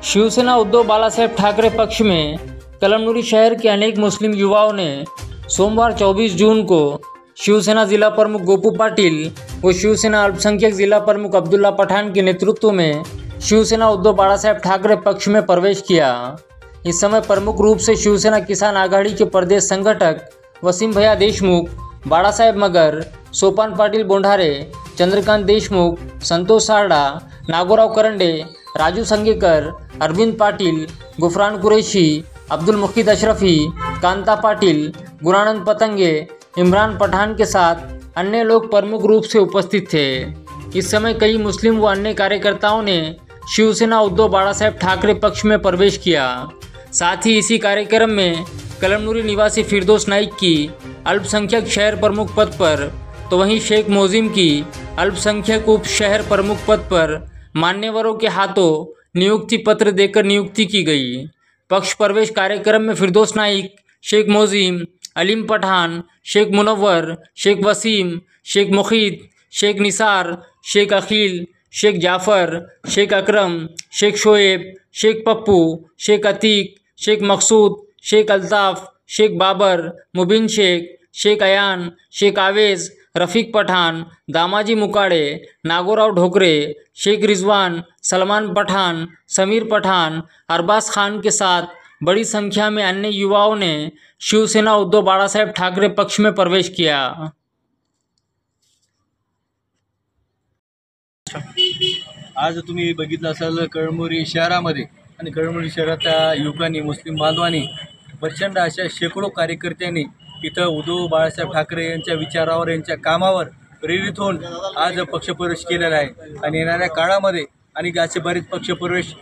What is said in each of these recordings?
शिवसेना उद्धव बालासाहेब ठाकरे पक्ष में कलमनुरी शहर के अनेक मुस्लिम युवाओं ने सोमवार 24 जून को शिवसेना जिला प्रमुख गोपू पाटिल व शिवसेना अल्पसंख्यक जिला प्रमुख अब्दुल्ला पठान के नेतृत्व में शिवसेना उद्धव बालासाहेब ठाकरे पक्ष में प्रवेश किया। इस समय प्रमुख रूप से शिवसेना किसान आघाड़ी के प्रदेश संगठक वसीम भैया देशमुख, बाळासाहेब मगर, सोपान पाटिल बोंढारे, चंद्रकांत देशमुख, संतोष सारडा, नागोराव करंडे, राजू संगेकर, अरविंद पाटिल, गुफरान कुरैशी, अब्दुल मुकीद अशरफी, कांता पाटिल, गुरानंद पतंगे, इमरान पठान के साथ अन्य लोग प्रमुख रूप से उपस्थित थे। इस समय कई मुस्लिम व अन्य कार्यकर्ताओं ने शिवसेना उद्धव बालासाहेब ठाकरे पक्ष में प्रवेश किया। साथ ही इसी कार्यक्रम में कलमनुरी निवासी फिरदौस नाइक की अल्पसंख्यक शहर प्रमुख पद पर, तो वहीं शेख मोजिम की अल्पसंख्यक उप शहर प्रमुख पद पर मान्यवरों के हाथों नियुक्ति पत्र देकर नियुक्ति की गई। पक्ष प्रवेश कार्यक्रम में फिरदौस नाइक, शेख मोजिम, अलीम पठान, शेख मुनव्वर, शेख वसीम, शेख मुखीद, शेख निसार, शेख अखिल, शेख जाफ़र, शेख अकरम, शेख शोएब, शेख पप्पू, शेख अतीक, शेख मकसूद, शेख अल्ताफ़, शेख बाबर, मुबिन शेख, शेख अयान, शेख आवेज़, रफ़ीक पठान, दामाजी मुकाड़े, नागोराव ढोकरे, शेख रिजवान, सलमान पठान, समीर पठान, अरबाज खान के साथ बड़ी संख्या में अन्य युवाओं ने शिवसेना उद्धव बाळासाहेब ठाकरे पक्ष में प्रवेश किया। आज तुम्ही बघितलं असाल कळमनुरी शहरामध्ये आणि कळमनुरी शहराच्या युवकांनी, मुस्लिम बांधवांनी, प्रचंड अशा शेकडो कार्यकर्त्यांनी इथं उद्धव बाळासाहेब ठाकरे यांच्या विचारावर, यांच्या कामावर प्रेरित होऊन आज पक्षप्रवेश केलेला आहे। आणि येणाऱ्या काळामध्ये आणि असे बरेच पक्षप्रवेश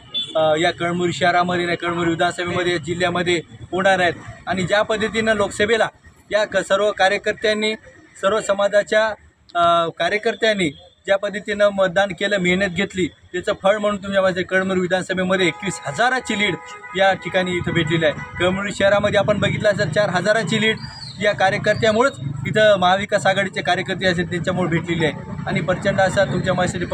या कळमनुरी शहरामध्ये आणि कळमनुरी विधानसभेमध्ये, जिल्ह्यामध्ये होणार आहेत। आणि ज्या पद्धतीनं लोकसभेला या सर्व कार्यकर्त्यांनी, सर्व समाजाच्या कार्यकर्त्यांनी ज्या पद्धतीनं मतदान केलं, मेहनत घेतली, त्याचं फळ म्हणून तुमच्या माझ्या कळमनुरी विधानसभेमध्ये 21,000ची लीड या ठिकाणी इथं भेटलेली आहे। कळमनुरी शहरामध्ये आपण बघितलं असेल 4,000ची लीड या कार्यकर्त्यामुळेच इथं महाविकास आघाडीचे कार्यकर्ते असेल त्यांच्यामुळे भेटलेली आहे। आणि प्रचंड असा तुमच्या माझ्यासाठी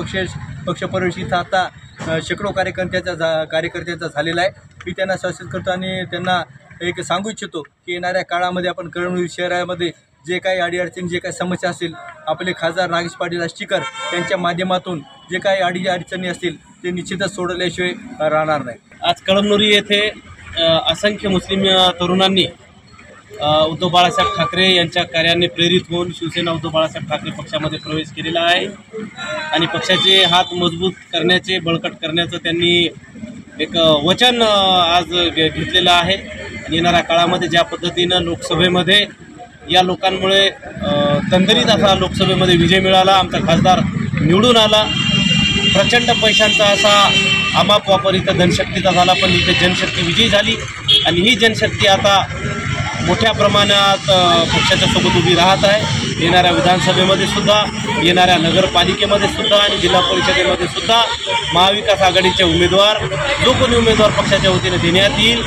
पक्षप्रवेश इथं आता शेकडो कार्यकर्त्यांचा झालेला आहे। मी त्यांना शासित करतो आणि त्यांना एक सांगू इच्छितो की येणाऱ्या काळामध्ये आपण कळमनुरी शहरामध्ये जे काही अडीअडचणी, जे काही समस्या असतील, आपले खासदार नागेश पाटील आष्टीकर यांच्या माध्यमातून जे काही अडीअडचणी असतील ते निश्चितच सोडवल्याशिवाय राहणार नाही। आज कळमनुरी येथे असंख्य मुस्लिम तरुणांनी उद्धव बाळासाहेब ठाकरे यांच्या कार्याने प्रेरित होऊन शिवसेना उद्धव बाळासाहेब ठाकरे पक्षामध्ये प्रवेश केलेला आहे। आणि पक्षाचे हात मजबूत करण्याचे, बळकट करण्याचं त्यांनी एक वचन आज घेतलेलं आहे। आणि येणाऱ्या काळामध्ये ज्या पद्धतीनं लोकसभेमध्ये या लोकांमुळे दणदणीत असा लोकसभेमध्ये विजय मिळाला, आमचा खासदार निवडून आला, प्रचंड पैशांचा असा अमाप वापर इथं धनशक्तीचा झाला, पण इथे जनशक्ती विजयी झाली। आणि ही जनशक्ती आता मोठ्या प्रमाणात पक्षाच्या सोबत उभी राहत आहे। येणाऱ्या विधानसभेमध्ये सुद्धा, येणाऱ्या नगरपालिकेमध्ये सुद्धा आणि जिल्हा परिषदेमध्ये सुद्धा महाविकास आघाडीचे उमेदवार, जो कोणी उमेदवार पक्षाच्या वतीने देण्यात येईल,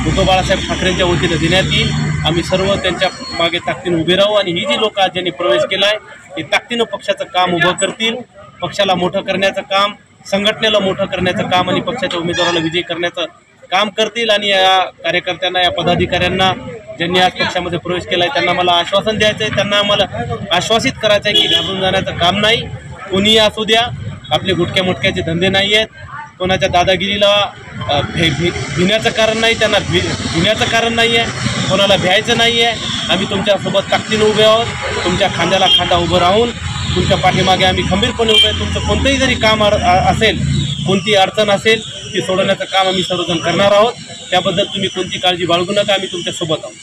उद्धव बाळासाहेब ठाकरेंच्या वतीने देण्यात येईल, आम्ही सर्व त्यांच्या मागे ताकदीने उभे राहू। आणि ही जी लोक आज ज्यांनी प्रवेश केला आहे ते ताकदीनं पक्षाचं काम उभं करतील, पक्षाला मोठं करण्याचं काम, संघटनेला मोठं करण्याचं काम आणि पक्षाच्या उमेदवाराला विजयी करण्याचं काम करतील। आणि या कार्यकर्त्यांना, या पदाधिकाऱ्यांना ज्यांनी आज पक्षामध्ये प्रवेश केला आहे त्यांना मला आश्वासन द्यायचं आहे, त्यांना आम्हाला आश्वासित करायचं आहे की घाबरून जाण्याचं काम नाही। कोणीही असू द्या, आपले गुटक्या मुटक्याचे धंदे नाही आहेत, कोणाच्या दादागिरीला भिण्याचं कारण नाही, त्यांना भिण्याचं कारण नाही आहे, कोणाला भ्यायचं नाही आहे। आम्ही तुमच्यासोबत ताकदीनं उभे आहोत, तुमच्या खांद्याला खांदा उभं राहून तुमच्या पाठीमागे आम्ही खंबीरपणे उभे आहे। तुमचं कोणतंही जरी काम असेल, कोणती अडचण असेल, ती सोडवण्याचं काम आम्ही सर्वजण करणार आहोत। त्याबद्दल तुम्ही कोणती काळजी बाळगू नका, आम्ही तुमच्यासोबत आहोत।